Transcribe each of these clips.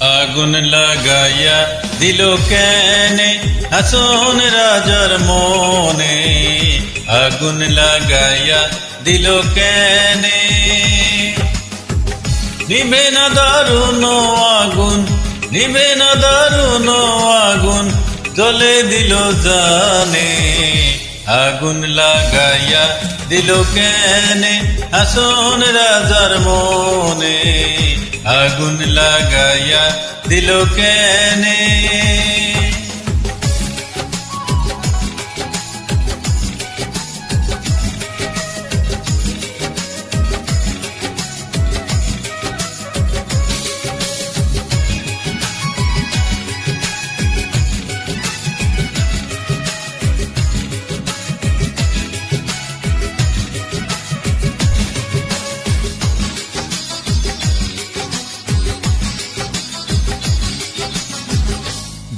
আগুন লাগাইয়া দিল কেনে হাসন রাজার মনে, আগুন লাগাইয়া দিল কেনে। নিভে না দারুণ আগুন, নিভে না দারুণ আগুন, জ্বলে দিল জানে। আগুন লাগাইয়া দিল কেনে হাসন রাজার মনে, আগুন লাগাইয়া দিল কেনে।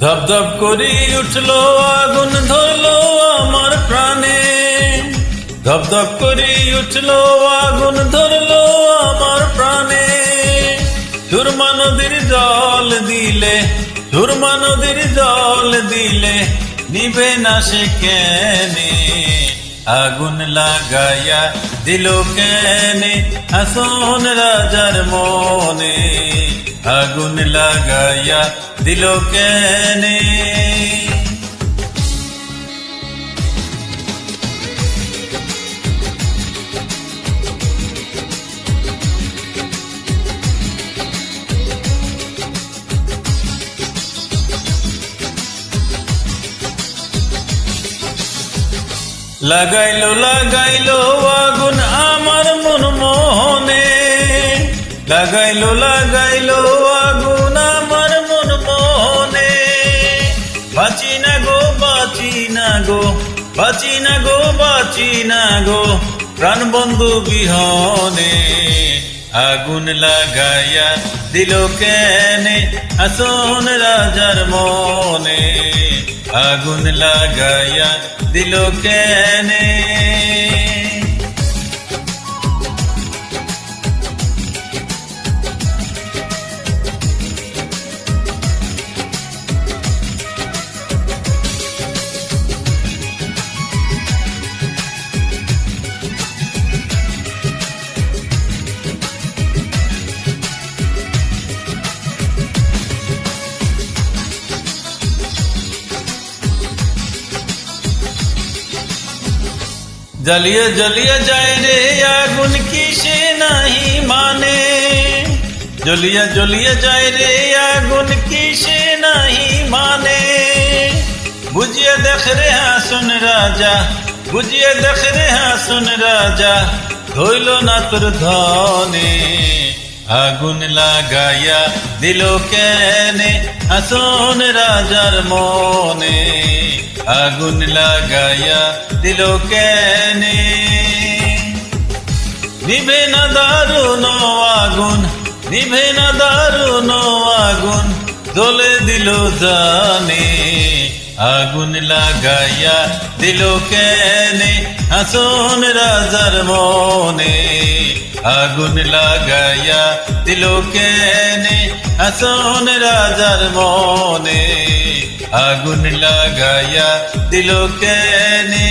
ধপ ধপ করি উঠলো আগুন ধরলো আমার প্রাণে, ধপ ধপ করি উঠলো আগুন ধরলো আমার প্রাণে। সুরমা নদীর জল দিলে, সুরমা নদীর জল দিলে নিভে না সে কেনে। আগুন লাগাইয়া দিল কেনে হাসন রাজার মনে, আগুন লাগাইয়া দিল কেনে। লাগাইলো লাগাইলো আগুন আমার মন মোহনে, লাগাইলো লাগাইলো আগুন আমার মন মোহনে। বাঁচি না গো বাঁচি না গো, বাঁচি না গো বাঁচি না গো প্রাণ বন্ধু বিহনে। আগুন লাগাইয়া দিল কেনে হাসন রাজার মনে, আগুন লাগাইয়া দিল কেনে। জ্বালিয়ে জ্বলিয়ে যায় রে আগুন কিসে নাহি মানে, জ্বলিয়ে জ্বলিয়ে যায় রে আগুন কিসে নাহি মানে। বুঝিয়ে দেখ রে হাসন রাজা, বুঝিয়ে দেখ রে হাসন রাজা ধইল না তোর ধনে। আগুন লাগাইয়া দিল কেনে হাসন রাজার মনে, আগুন লাগাইয়া দিল কেনে। নিভে না দারুণ আগুন, নিভে না দারুণ আগুন, জ্বলে দিল জানে। আগুন লাগাইয়া দিল কেনে হাসন রাজার মনে, আগুন লাগাইয়া দিল কেনে হাসন রাজার মনে, আগুন লাগাইয়া দিল কেনে।